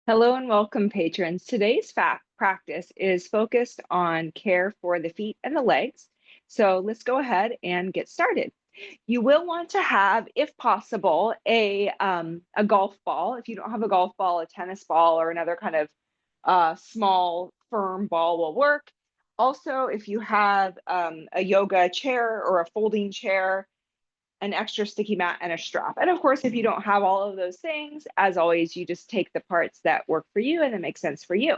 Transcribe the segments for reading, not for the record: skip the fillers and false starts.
Hello and welcome, patrons. Today's practice is focused on care for the feet and the legs. So let's go ahead and get started. You will want to have, if possible, a golf ball. If you don't have a golf ball, a tennis ball, or another kind of small, firm ball will work. Also, if you have a yoga chair or a folding chair, an extra sticky mat, and a strap. And of course, if you don't have all of those things, as always, you just take the parts that work for you and that make sense for you.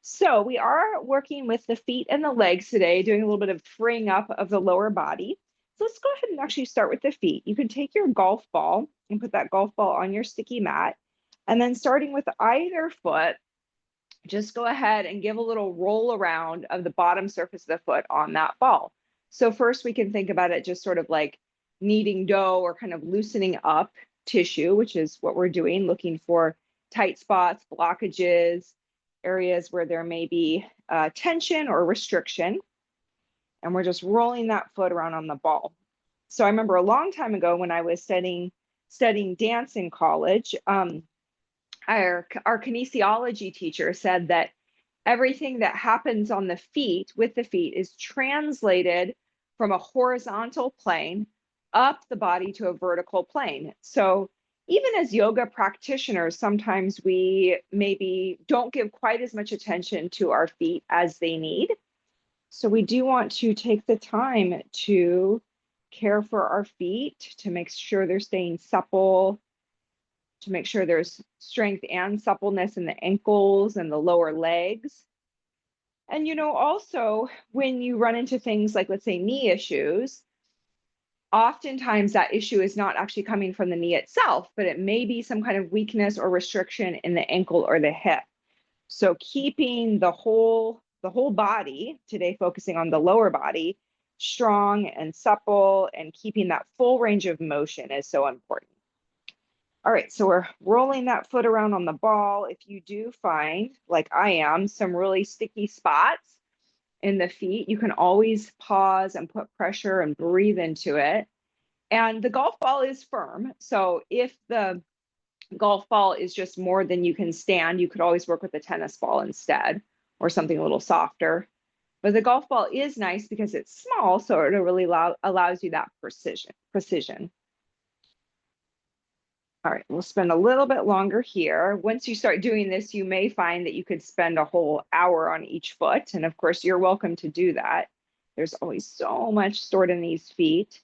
So we are working with the feet and the legs today, doing a little bit of freeing up of the lower body. So let's go ahead and actually start with the feet. You can take your golf ball and put that golf ball on your sticky mat. And then starting with either foot, just go ahead and give a little roll around of the bottom surface of the foot on that ball. So first we can think about it just sort of like kneading dough or kind of loosening up tissue, which is what we're doing, looking for tight spots, blockages, areas where there may be tension or restriction. And we're just rolling that foot around on the ball. So I remember a long time ago when I was studying dance in college, our kinesiology teacher said that everything that happens on the feet with the feet is translated from a horizontal plane up the body to a vertical plane. So even as yoga practitioners, sometimes we maybe don't give quite as much attention to our feet as they need. So we do want to take the time to care for our feet, to make sure they're staying supple, to make sure there's strength and suppleness in the ankles and the lower legs. And, also when you run into things like, let's say, knee issues, oftentimes that issue is not actually coming from the knee itself, but it may be some kind of weakness or restriction in the ankle or the hip. So keeping the whole body, today focusing on the lower body, strong and supple and keeping that full range of motion is so important. All right, so we're rolling that foot around on the ball. If you do find, like I am, some really sticky spots in the feet, you can always pause and put pressure and breathe into it. And the golf ball is firm. So if the golf ball is just more than you can stand, you could always work with a tennis ball instead or something a little softer. But the golf ball is nice because it's small, so it really allows you that precision. All right, we'll spend a little bit longer here. Once you start doing this, you may find that you could spend a whole hour on each foot. And of course, you're welcome to do that. There's always so much stored in these feet.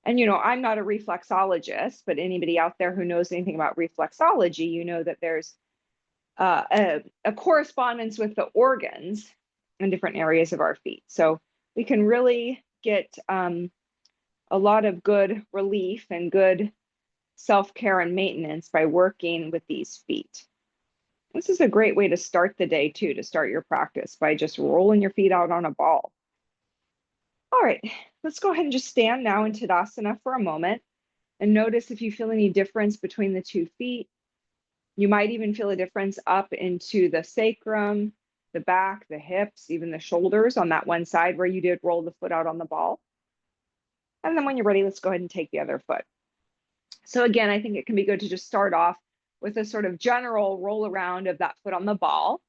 And, I'm not a reflexologist, but anybody out there who knows anything about reflexology, you know that there's a correspondence with the organs in different areas of our feet. So we can really get a lot of good relief and good self-care and maintenance by working with these feet. This is a great way to start the day too, to start your practice by just rolling your feet out on a ball. All right, let's go ahead and just stand now in Tadasana for a moment and notice if you feel any difference between the two feet. You might even feel a difference up into the sacrum, the back, the hips, even the shoulders on that one side where you did roll the foot out on the ball. And then when you're ready, let's go ahead and take the other foot. So again, I think it can be good to just start off with a sort of general roll around of that foot on the ball.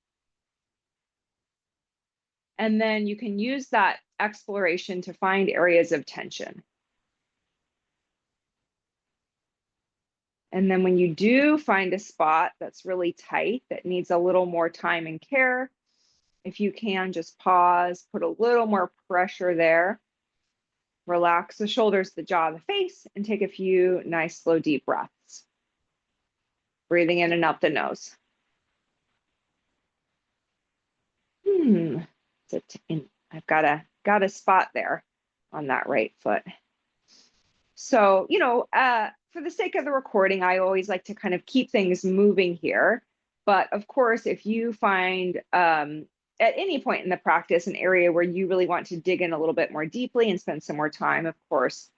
And then you can use that exploration to find areas of tension. And then when you do find a spot that's really tight, that needs a little more time and care, if you can just pause, put a little more pressure there, relax the shoulders, the jaw, the face, and take a few nice, slow, deep breaths. Breathing in and out the nose. I've got a spot there on that right foot. So, for the sake of the recording, I always like to kind of keep things moving here. But of course, if you find at any point in the practice an area where you really want to dig in a little bit more deeply and spend some more time, of course,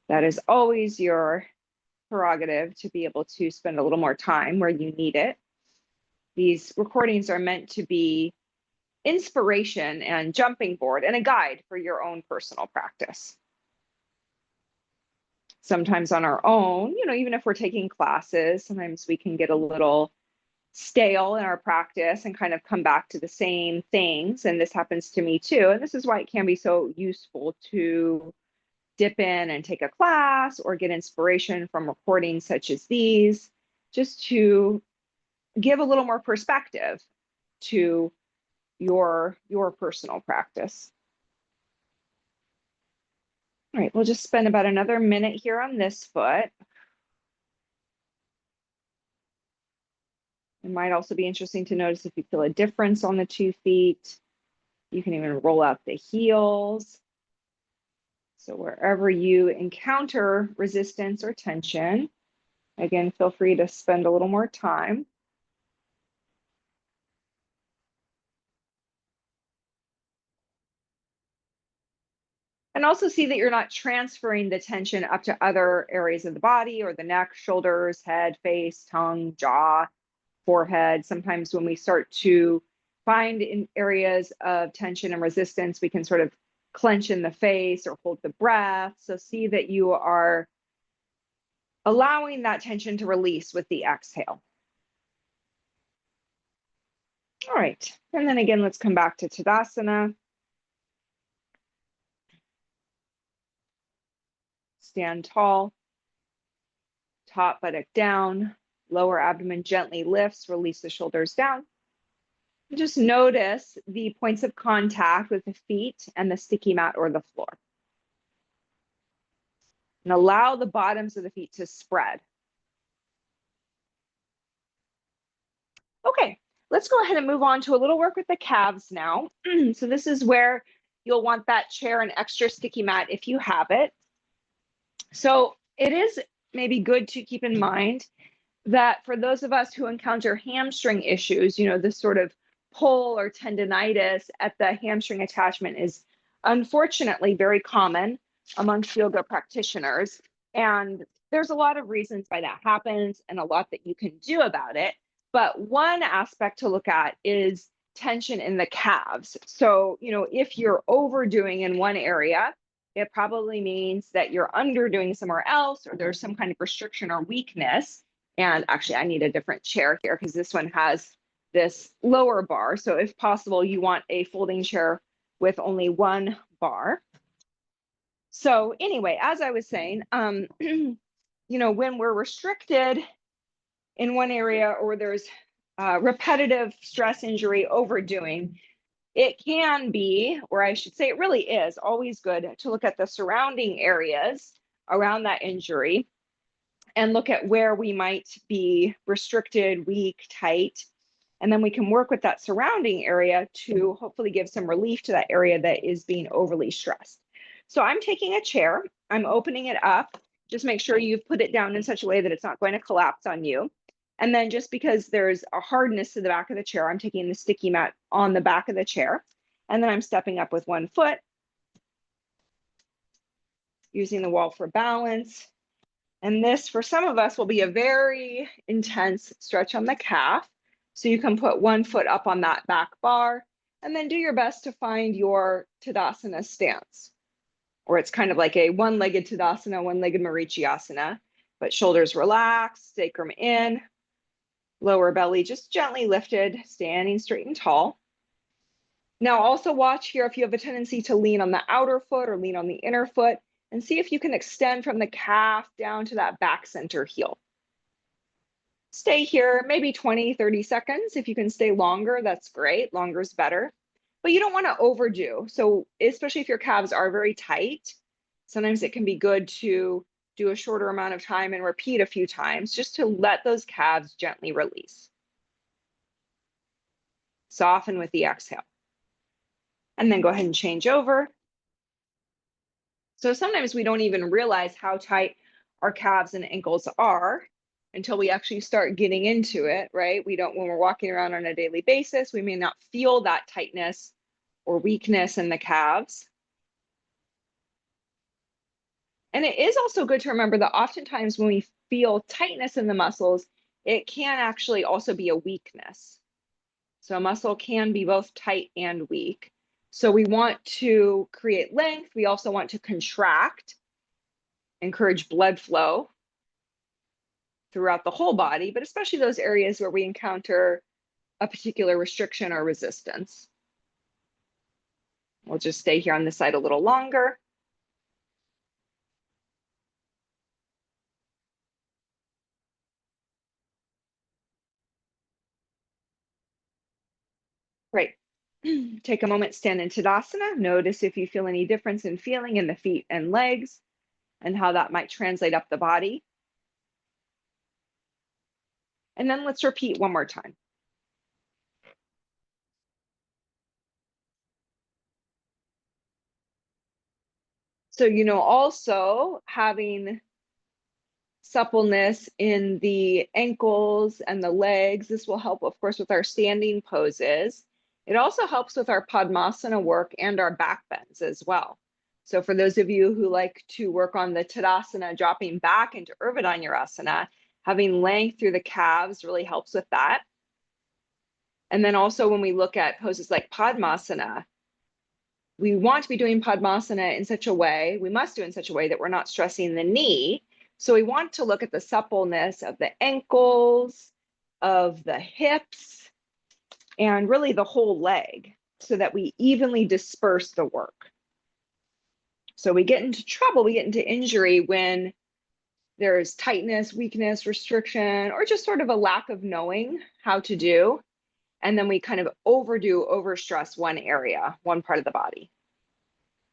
that is always your prerogative to be able to spend a little more time where you need it. These recordings are meant to be inspiration and jumping board and a guide for your own personal practice. Sometimes on our own, even if we're taking classes, sometimes we can get a little stale in our practice and kind of come back to the same things. And this happens to me too. And this is why it can be so useful to dip in and take a class or get inspiration from recordings such as these, just to give a little more perspective to your personal practice. All right, we'll just spend about another minute here on this foot. It might also be interesting to notice if you feel a difference on the 2 feet. You can even roll out the heels. So wherever you encounter resistance or tension, again, feel free to spend a little more time. And also see that you're not transferring the tension up to other areas of the body or the neck, shoulders, head, face, tongue, jaw, forehead. Sometimes when we start to find in areas of tension and resistance, we can sort of clench in the face or hold the breath. So see that you are allowing that tension to release with the exhale. All right, and then again, let's come back to Tadasana. Stand tall, top buttock down, lower abdomen gently lifts, release the shoulders down. Just notice the points of contact with the feet and the sticky mat or the floor. And allow the bottoms of the feet to spread. Okay, let's go ahead and move on to a little work with the calves now. So this is where you'll want that chair and extra sticky mat if you have it. So it is maybe good to keep in mind that for those of us who encounter hamstring issues, you know, this sort of pull or tendonitis at the hamstring attachment is unfortunately very common amongst yoga practitioners. And there's a lot of reasons why that happens and a lot that you can do about it. But one aspect to look at is tension in the calves. So, you know, if you're overdoing in one area, it probably means that you're underdoing somewhere else, or there's some kind of restriction or weakness. And actually, I need a different chair here because this one has this lower bar. So if possible, you want a folding chair with only one bar. So anyway, as I was saying, you know, when we're restricted in one area or there's repetitive stress injury overdoing, it can be, or I should say it really is, always good to look at the surrounding areas around that injury and look at where we might be restricted, weak, tight. And then we can work with that surrounding area to hopefully give some relief to that area that is being overly stressed. So I'm taking a chair, I'm opening it up. Just make sure you've put it down in such a way that it's not going to collapse on you. And then just because there's a hardness to the back of the chair, I'm taking the sticky mat on the back of the chair. And then I'm stepping up with one foot, using the wall for balance. And this, for some of us, will be a very intense stretch on the calf. So you can put one foot up on that back bar and then do your best to find your Tadasana stance. Or it's kind of like a one-legged Tadasana, one-legged Marichiasana, but shoulders relaxed, sacrum in, lower belly just gently lifted, standing straight and tall. Now also watch here if you have a tendency to lean on the outer foot or lean on the inner foot, and see if you can extend from the calf down to that back center heel. Stay here maybe 20, 30 seconds. If you can stay longer, that's great. Longer is better. But you don't want to overdo. So especially if your calves are very tight, sometimes it can be good to do a shorter amount of time and repeat a few times just to let those calves gently release. Soften with the exhale. And then go ahead and change over. So sometimes we don't even realize how tight our calves and ankles are until we actually start getting into it, right? We don't, when we're walking around on a daily basis, we may not feel that tightness or weakness in the calves. And it is also good to remember that oftentimes when we feel tightness in the muscles, it can actually also be a weakness. So a muscle can be both tight and weak. So we want to create length. We also want to contract, encourage blood flow. throughout the whole body, but especially those areas where we encounter a particular restriction or resistance. We'll just stay here on this side a little longer. Great. Take a moment, stand in Tadasana. Notice if you feel any difference in feeling in the feet and legs and how that might translate up the body. And then let's repeat one more time. So, also having suppleness in the ankles and the legs, this will help, of course, with our standing poses. It also helps with our Padmasana work and our back bends as well. So for those of you who like to work on the Tadasana, dropping back into Urdhva having length through the calves really helps with that. And then also when we look at poses like Padmasana, we want to be doing Padmasana in such a way, we must do in such a way that we're not stressing the knee. So we want to look at the suppleness of the ankles, of the hips, and really the whole leg so that we evenly disperse the work. So we get into trouble, we get into injury when there's tightness, weakness, restriction, or just sort of a lack of knowing how to do. And then we kind of overstress one area, one part of the body.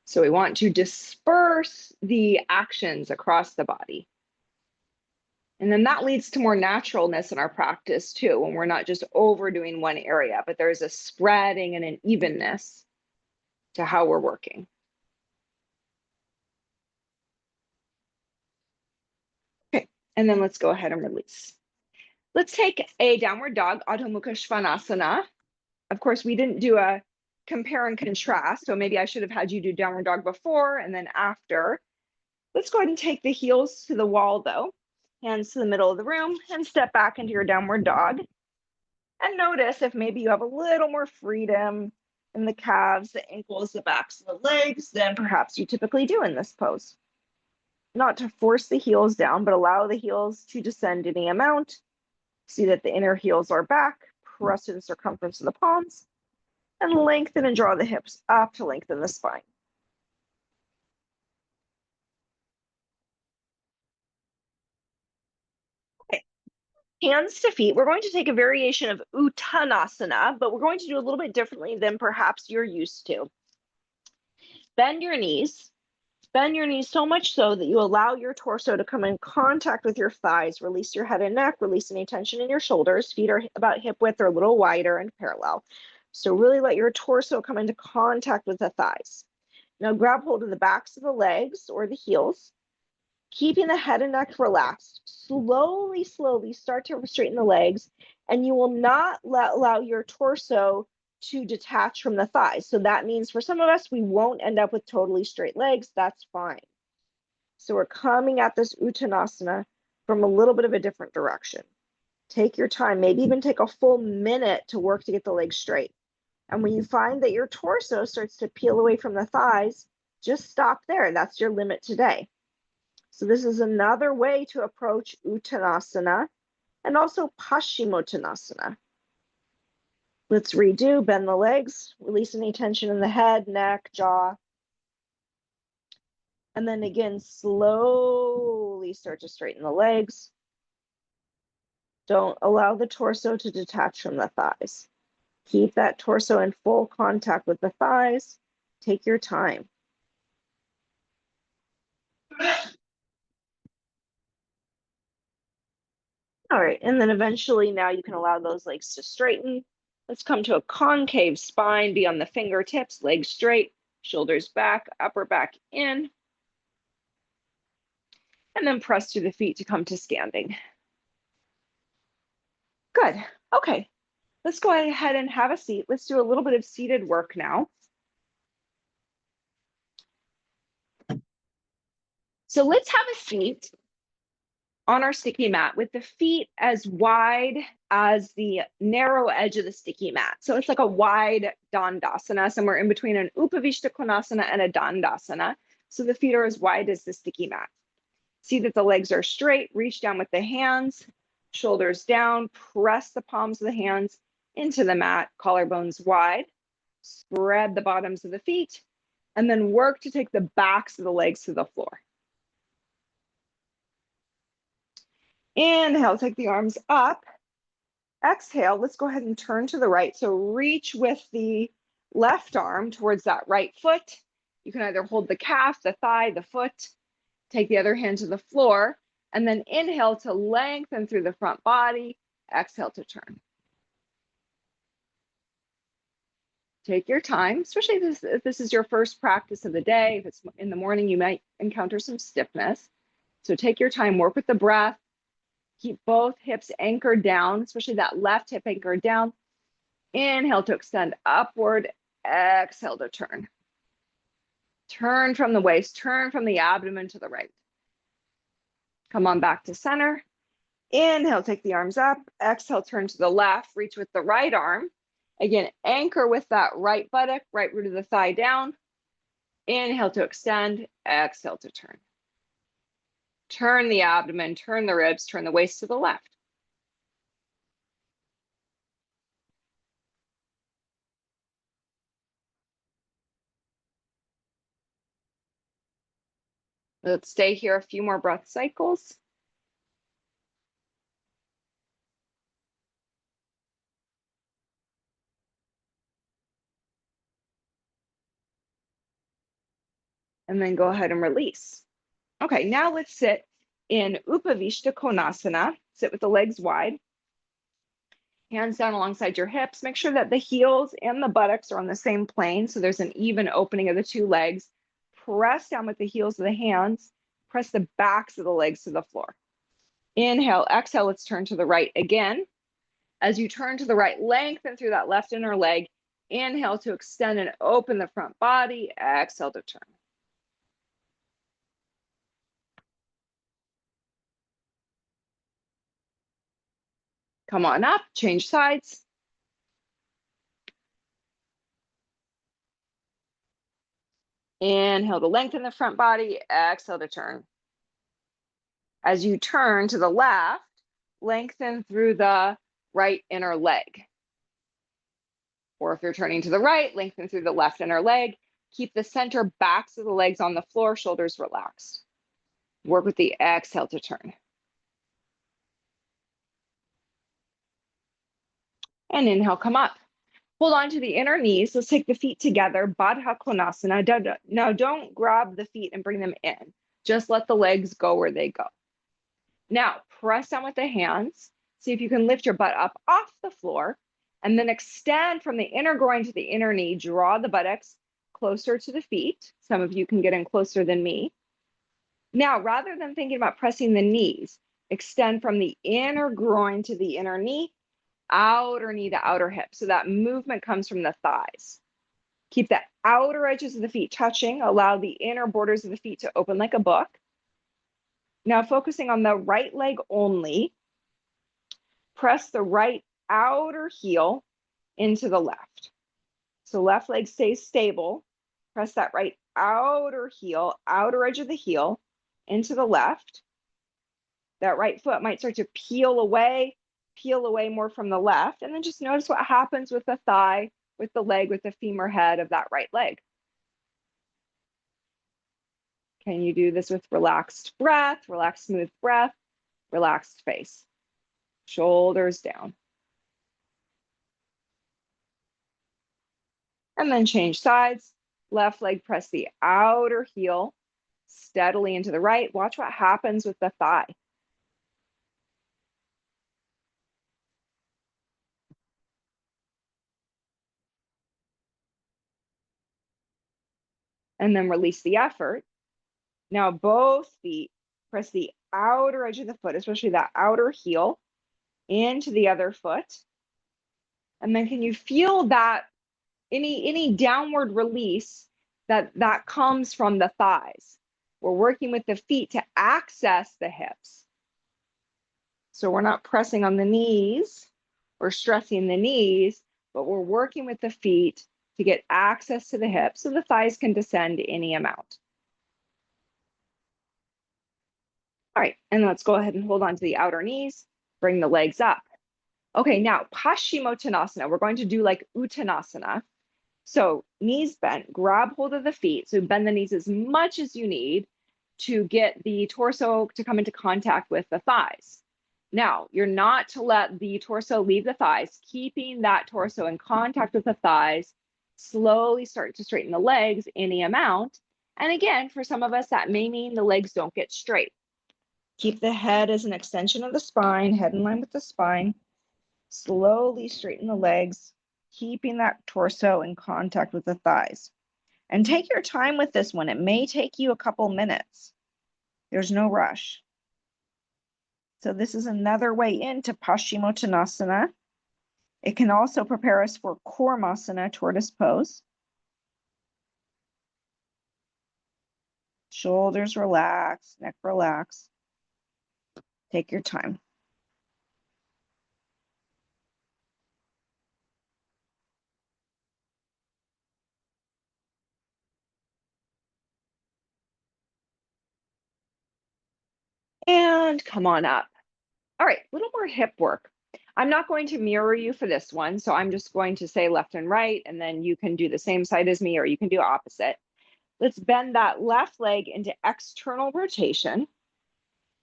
So we want to disperse the actions across the body. And then that leads to more naturalness in our practice too, when we're not just overdoing one area, but there's a spreading and an evenness to how we're working. Okay, and then let's go ahead and release. Let's take a downward dog, Adho Mukha Svanasana. Of course, we didn't do a compare and contrast, so maybe I should have had you do downward dog before and then after. Let's go ahead and take the heels to the wall though, hands to the middle of the room, and step back into your downward dog. And notice if maybe you have a little more freedom in the calves, the ankles, the backs, and the legs than perhaps you typically do in this pose. Not to force the heels down, but allow the heels to descend any amount. See that the inner heels are back, press to the circumference of the palms, and lengthen and draw the hips up to lengthen the spine. Okay. Hands to feet. We're going to take a variation of Uttanasana, but we're going to do a little bit differently than perhaps you're used to. Bend your knees. Bend your knees so much so that you allow your torso to come in contact with your thighs. Release your head and neck, release any tension in your shoulders. Feet are about hip width or a little wider and parallel. So really let your torso come into contact with the thighs. Now grab hold of the backs of the legs or the heels, keeping the head and neck relaxed. Slowly start to straighten the legs, and you will not allow your torso to detach from the thighs. So that means for some of us, we won't end up with totally straight legs. That's fine. So we're coming at this Uttanasana from a little bit of a different direction. Take your time, maybe even take a full minute to work to get the legs straight. And when you find that your torso starts to peel away from the thighs, just stop there. That's your limit today. So this is another way to approach Uttanasana and also Paschimottanasana. Let's redo, bend the legs, release any tension in the head, neck, jaw. And then again, slowly start to straighten the legs. Don't allow the torso to detach from the thighs. Keep that torso in full contact with the thighs. Take your time. All right, and then eventually now you can allow those legs to straighten. Let's come to a concave spine, be on the fingertips, legs straight, shoulders back, upper back in. And then press through the feet to come to standing. Good, okay. Let's go ahead and have a seat. Let's do a little bit of seated work now. So let's have a seat on our sticky mat with the feet as wide as the narrow edge of the sticky mat. So it's like a wide Dandasana, somewhere in between an Upavishta Konasana and a Dandasana. So the feet are as wide as the sticky mat. See that the legs are straight, reach down with the hands, shoulders down, press the palms of the hands into the mat, collarbones wide, spread the bottoms of the feet, and then work to take the backs of the legs to the floor. Inhale, take the arms up. Exhale, let's go ahead and turn to the right. So reach with the left arm towards that right foot. You can either hold the calf, the thigh, the foot, take the other hand to the floor, and then inhale to lengthen through the front body. Exhale to turn. Take your time, especially if this is your first practice of the day. If it's in the morning, you might encounter some stiffness. So take your time, work with the breath. Keep both hips anchored down, especially that left hip anchored down. Inhale to extend upward. Exhale to turn. Turn from the waist, turn from the abdomen to the right. Come on back to center. Inhale, take the arms up. Exhale, turn to the left. Reach with the right arm. Again, anchor with that right buttock, right root of the thigh down. Inhale to extend. Exhale to turn. Turn the abdomen, turn the ribs, turn the waist to the left. Let's stay here a few more breath cycles. And then go ahead and release. Okay, now let's sit in Upavishta Konasana. Sit with the legs wide. Hands down alongside your hips. Make sure that the heels and the buttocks are on the same plane, so there's an even opening of the two legs. Press down with the heels of the hands. Press the backs of the legs to the floor. Inhale, exhale, let's turn to the right again. As you turn to the right, lengthen through that left inner leg. Inhale to extend and open the front body. Exhale to turn. Come on up, change sides. Inhale to lengthen the front body. Exhale to turn. As you turn to the left, lengthen through the right inner leg. Or if you're turning to the right, lengthen through the left inner leg. Keep the center backs of the legs on the floor, shoulders relaxed. Work with the exhale to turn. And inhale, come up. Hold on to the inner knees. Let's take the feet together, Baddha Konasana. Now don't grab the feet and bring them in. Just let the legs go where they go. Now press down with the hands. See if you can lift your butt up off the floor and then extend from the inner groin to the inner knee. Draw the buttocks closer to the feet. Some of you can get in closer than me. Now, rather than thinking about pressing the knees, extend from the inner groin to the inner knee, outer knee to outer hip. So that movement comes from the thighs. Keep the outer edges of the feet touching. Allow the inner borders of the feet to open like a book. Now focusing on the right leg only, press the right outer heel into the left. So left leg stays stable. Press that right outer heel, outer edge of the heel into the left. That right foot might start to peel away more from the left. And then just notice what happens with the thigh, with the leg, with the femur head of that right leg. Can you do this with relaxed breath, relaxed, smooth breath, relaxed face? Shoulders down. And then change sides. Left leg, press the outer heel steadily into the right. Watch what happens with the thigh. And then release the effort. Now both feet, press the outer edge of the foot, especially that outer heel, into the other foot. And then can you feel that any downward release that comes from the thighs? We're working with the feet to access the hips. So we're not pressing on the knees or stressing the knees, but we're working with the feet to get access to the hips so the thighs can descend any amount. All right, and let's go ahead and hold on to the outer knees, bring the legs up. Okay, now Paschimottanasana, we're going to do like Uttanasana. So knees bent, grab hold of the feet. So bend the knees as much as you need to get the torso to come into contact with the thighs. Now, you're not to let the torso leave the thighs, keeping that torso in contact with the thighs. Slowly start to straighten the legs any amount. And again, for some of us, that may mean the legs don't get straight. Keep the head as an extension of the spine, head in line with the spine. Slowly straighten the legs, keeping that torso in contact with the thighs. And take your time with this one. It may take you a couple minutes. There's no rush. So this is another way into Paschimottanasana. It can also prepare us for Kurmasana, tortoise pose. Shoulders relax, neck relax. Take your time. And come on up. All right, a little more hip work. I'm not going to mirror you for this one, so I'm just going to say left and right, and then you can do the same side as me, or you can do opposite. Let's bend that left leg into external rotation,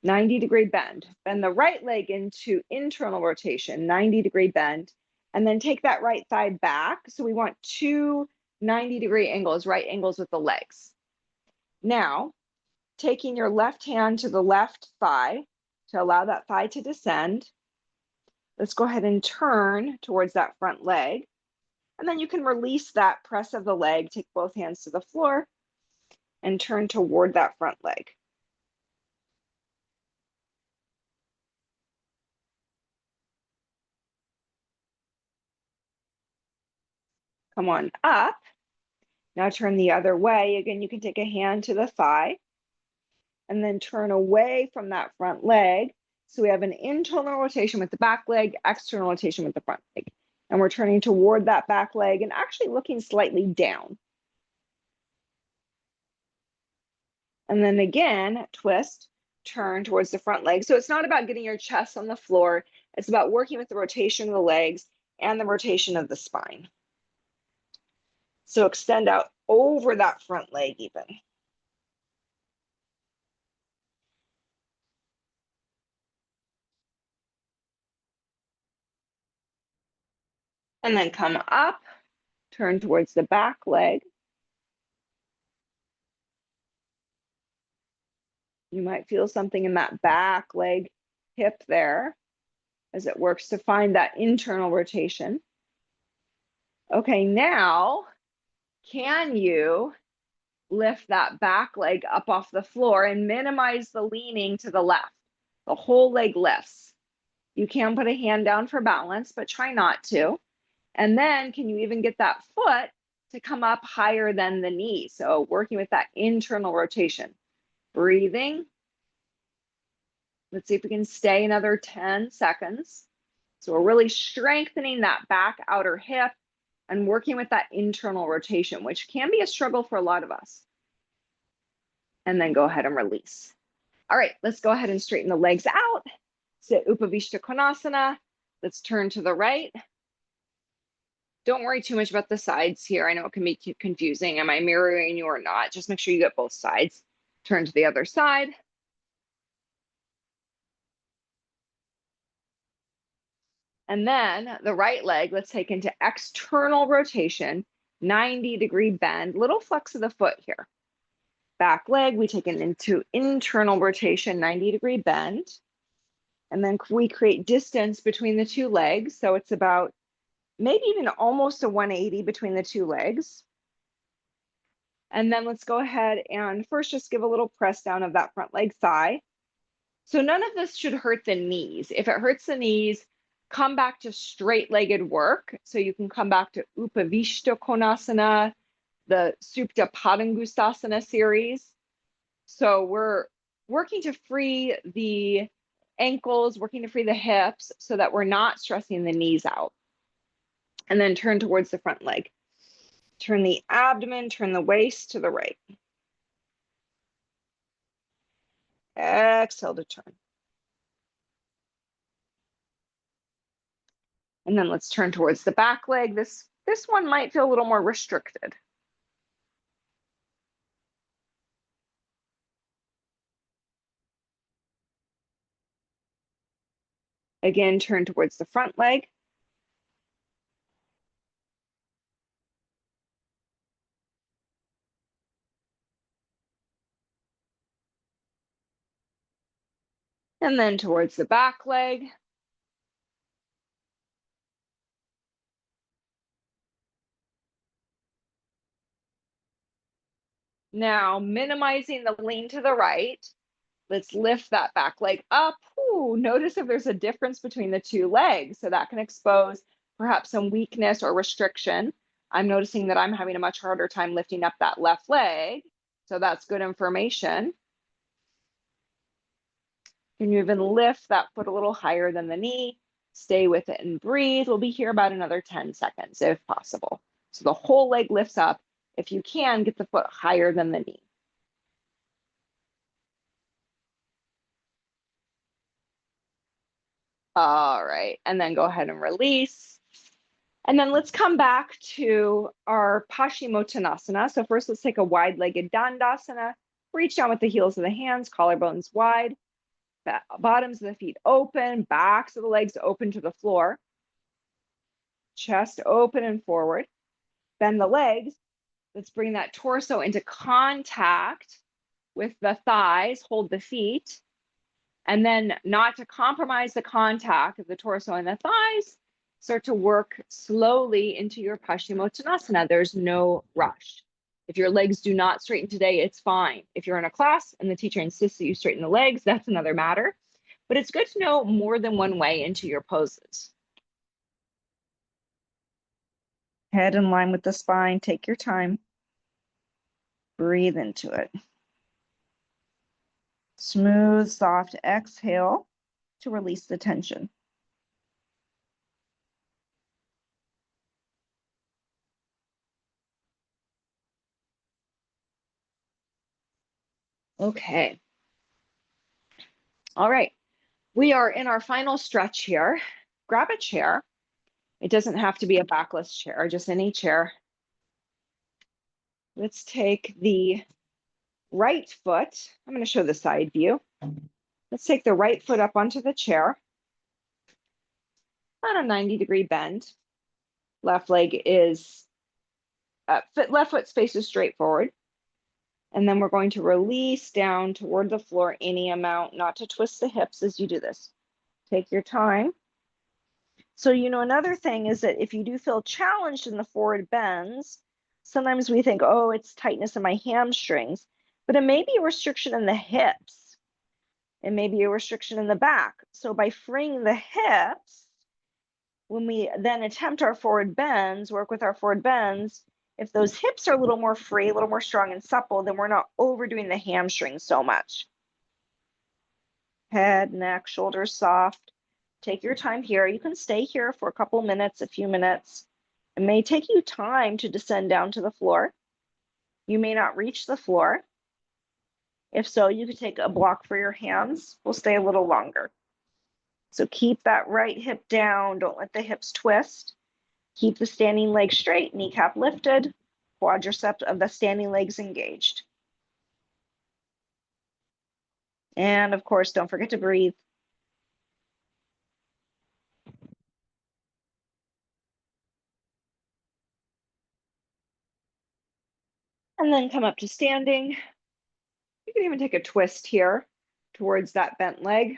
90-degree bend. Bend the right leg into internal rotation, 90-degree bend, and then take that right thigh back. So we want two 90-degree angles, right angles with the legs. Now, taking your left hand to the left thigh to allow that thigh to descend. Let's go ahead and turn towards that front leg. And then you can release that press of the leg, take both hands to the floor, and turn toward that front leg. Come on up. Now turn the other way. Again, you can take a hand to the thigh and then turn away from that front leg. So we have an internal rotation with the back leg, external rotation with the front leg. And we're turning toward that back leg and actually looking slightly down. And then again, twist, turn towards the front leg. So it's not about getting your chest on the floor. It's about working with the rotation of the legs and the rotation of the spine. So extend out over that front leg even. And then come up, turn towards the back leg. You might feel something in that back leg hip there as it works to find that internal rotation. Okay, now, can you lift that back leg up off the floor and minimize the leaning to the left? The whole leg lifts. You can put a hand down for balance, but try not to. And then can you even get that foot to come up higher than the knee? So working with that internal rotation. Breathing. Let's see if we can stay another 10 seconds. So we're really strengthening that back outer hip and working with that internal rotation, which can be a struggle for a lot of us. And then go ahead and release. All right, let's go ahead and straighten the legs out. Sit Upavishta Konasana. Let's turn to the right. Don't worry too much about the sides here. I know it can be confusing. Am I mirroring you or not? Just make sure you get both sides. Turn to the other side. And then the right leg, let's take into external rotation, 90-degree bend, little flex of the foot here. Back leg, we take it into internal rotation, 90-degree bend. And then we create distance between the two legs. So it's about maybe even almost a 180 between the two legs. And then let's go ahead and first just give a little press down of that front leg thigh. So none of this should hurt the knees. If it hurts the knees, come back to straight-legged work. So you can come back to Upavishta Konasana, the Supta Padangustasana series. So we're working to free the ankles, working to free the hips so that we're not stressing the knees out. And then turn towards the front leg. Turn the abdomen, turn the waist to the right. Exhale to turn. And then let's turn towards the back leg. This one might feel a little more restricted. Again, turn towards the front leg. And then towards the back leg. Now, minimizing the lean to the right, let's lift that back leg up. Ooh, notice if there's a difference between the two legs. So that can expose perhaps some weakness or restriction. I'm noticing that I'm having a much harder time lifting up that left leg. So that's good information. Can you even lift that foot a little higher than the knee? Stay with it and breathe. We'll be here about another 10 seconds if possible. So the whole leg lifts up. If you can, get the foot higher than the knee. All right, and then go ahead and release. And then let's come back to our Paschimottanasana. So first, let's take a wide-legged Dandasana. Reach down with the heels of the hands, collarbones wide, bottoms of the feet open, backs of the legs open to the floor. Chest open and forward. Bend the legs. Let's bring that torso into contact with the thighs. Hold the feet. And then, not to compromise the contact of the torso and the thighs, start to work slowly into your Paschimottanasana. There's no rush. If your legs do not straighten today, it's fine. If you're in a class and the teacher insists that you straighten the legs, that's another matter. But it's good to know more than one way into your poses. Head in line with the spine. Take your time. Breathe into it. Smooth, soft exhale to release the tension. Okay. All right. We are in our final stretch here. Grab a chair. It doesn't have to be a backless chair, just any chair. Let's take the right foot. I'm going to show the side view. Let's take the right foot up onto the chair. On a 90-degree bend. Left leg is, left foot faces straight forward. And then we're going to release down toward the floor any amount, not to twist the hips as you do this. Take your time. So, another thing is that if you do feel challenged in the forward bends, sometimes we think, oh, it's tightness in my hamstrings, but it may be a restriction in the hips. It may be a restriction in the back. So by freeing the hips, when we then attempt our forward bends, work with our forward bends, if those hips are a little more free, a little more strong and supple, then we're not overdoing the hamstrings so much. Head, neck, shoulders soft. Take your time here. You can stay here for a couple minutes, a few minutes. It may take you time to descend down to the floor. You may not reach the floor. If so, you could take a block for your hands. We'll stay a little longer. So keep that right hip down. Don't let the hips twist. Keep the standing leg straight, kneecap lifted, quadricep of the standing legs engaged. And of course, don't forget to breathe. And then come up to standing. You can even take a twist here towards that bent leg.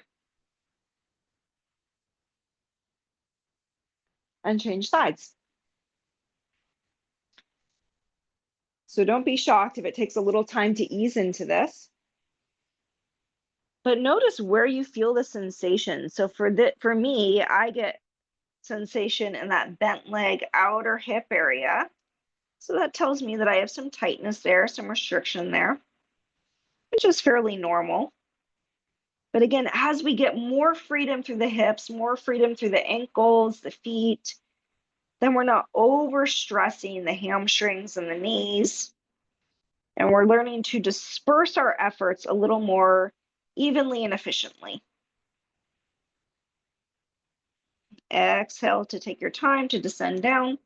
And change sides. So don't be shocked if it takes a little time to ease into this. But notice where you feel the sensation. So for me, I get sensation in that bent leg outer hip area. So that tells me that I have some tightness there, some restriction there, which is fairly normal. But again, as we get more freedom through the hips, more freedom through the ankles, the feet, then we're not overstressing the hamstrings and the knees. And we're learning to disperse our efforts a little more evenly and efficiently. Exhale to take your time to descend down.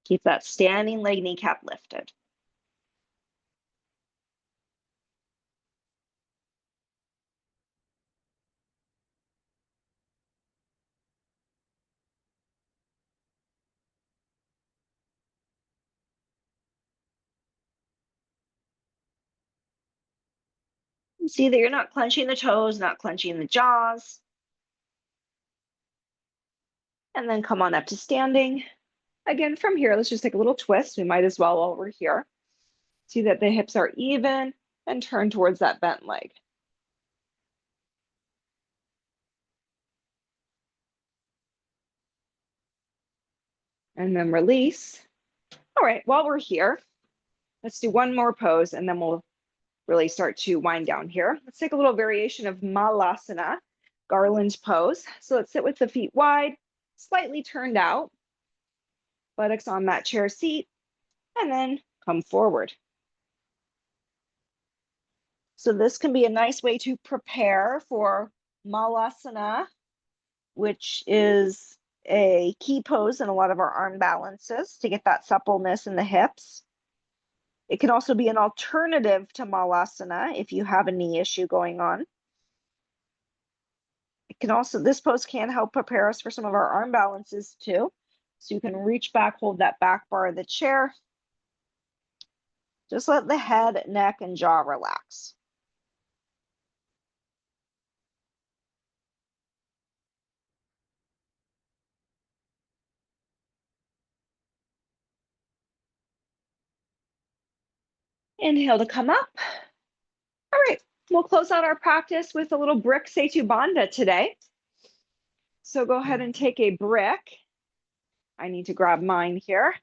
Keep that standing leg kneecap lifted. See that you're not clenching the toes, not clenching the jaws. And then come on up to standing. Again, from here, let's just take a little twist. We might as well while we're here. See that the hips are even and turn towards that bent leg. And then release. All right, while we're here, let's do one more pose and then we'll really start to wind down here. Let's take a little variation of Malasana, garland pose. So let's sit with the feet wide, slightly turned out, buttocks on that chair seat, and then come forward. So this can be a nice way to prepare for Malasana, which is a key pose in a lot of our arm balances to get that suppleness in the hips. It can also be an alternative to Malasana if you have a knee issue going on. It can also, this pose can help prepare us for some of our arm balances too. So you can reach back, hold that back bar of the chair. Just let the head, neck, and jaw relax. Inhale to come up. All right, we'll close out our practice with a little brick Setu Bandha today. So go ahead and take a brick. I need to grab mine here.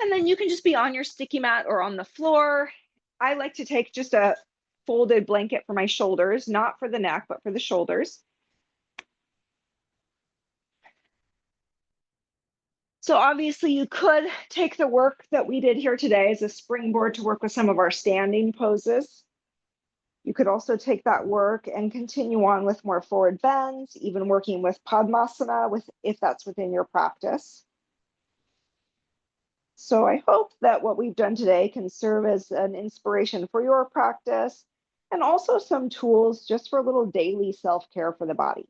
And then you can just be on your sticky mat or on the floor. I like to take just a folded blanket for my shoulders, not for the neck, but for the shoulders. So obviously you could take the work that we did here today as a springboard to work with some of our standing poses. You could also take that work and continue on with more forward bends, even working with Padmasana if that's within your practice. So I hope that what we've done today can serve as an inspiration for your practice and also some tools just for a little daily self-care for the body.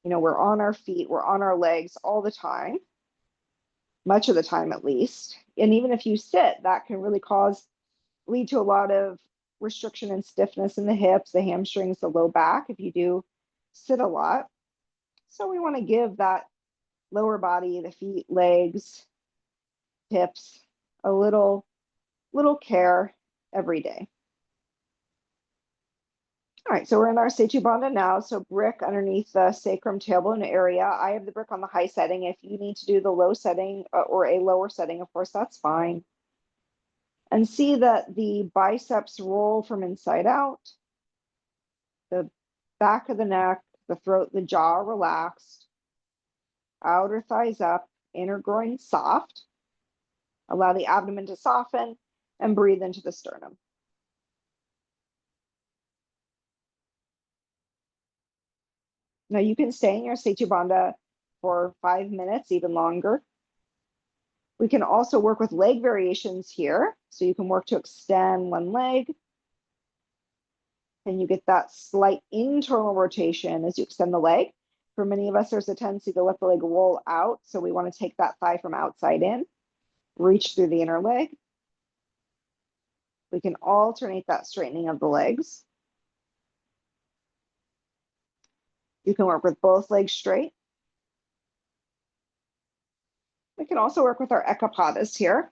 You know, we're on our feet, we're on our legs all the time, much of the time at least. And even if you sit, that can really lead to a lot of restriction and stiffness in the hips, the hamstrings, the low back if you do sit a lot. So we want to give that lower body, the feet, legs, hips, a little care every day. All right, so we're in our Setu Bandha now. So brick underneath the sacrum tailbone area. I have the brick on the high setting. If you need to do the low setting or a lower setting, of course, that's fine. And see that the biceps roll from inside out, the back of the neck, the throat, the jaw relaxed, outer thighs up, inner groin soft. Allow the abdomen to soften and breathe into the sternum. Now you can stay in your Setu Bandha for 5 minutes, even longer. We can also work with leg variations here. So you can work to extend one leg. And you get that slight internal rotation as you extend the leg. For many of us, there's a tendency to let the leg roll out. So we want to take that thigh from outside in, reach through the inner leg. We can alternate that straightening of the legs. You can work with both legs straight. We can also work with our Ekapadas here.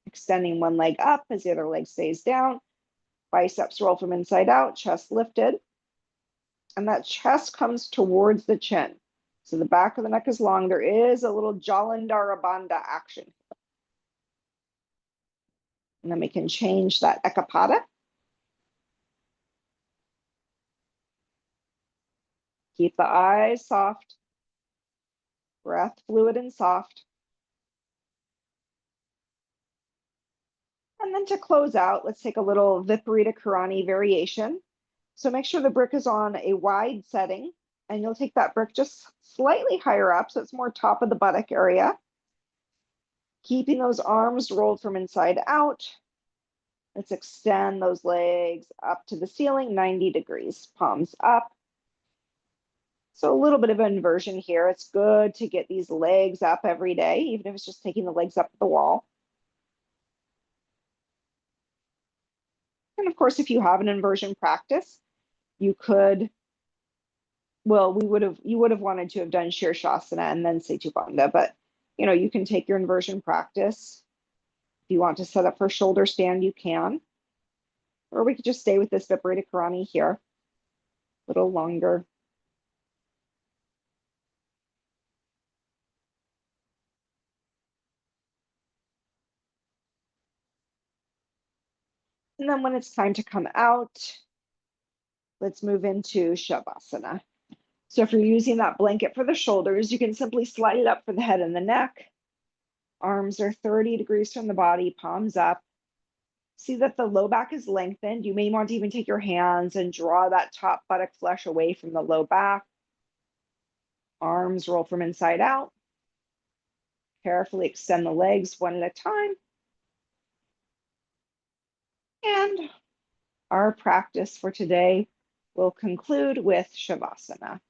Extending one leg up as the other leg stays down. Biceps roll from inside out, chest lifted. And that chest comes towards the chin. So the back of the neck is long. There is a little Jalandhara Bandha action. And then we can change that Ekapada. Keep the eyes soft. breath fluid and soft. And then to close out, let's take a little Viparita Karani variation. So make sure the brick is on a wide setting, and you'll take that brick just slightly higher up, so it's more top of the buttock area. Keeping those arms rolled from inside out. Let's extend those legs up to the ceiling, 90 degrees, palms up. So a little bit of inversion here. It's good to get these legs up every day, even if it's just taking the legs up the wall. And of course, if you have an inversion practice, you could, well, you would have wanted to have done Shirshasana and then Setu Bandha, but you can take your inversion practice. If you want to set up for shoulder stand, you can. Or we could just stay with this Viparita Karani here a little longer. And then when it's time to come out, let's move into Shavasana. So if you're using that blanket for the shoulders, you can simply slide it up for the head and the neck. Arms are 30 degrees from the body, palms up. See that the low back is lengthened. You may want to even take your hands and draw that top buttock flesh away from the low back. Arms roll from inside out. Carefully extend the legs one at a time. And our practice for today will conclude with Shavasana.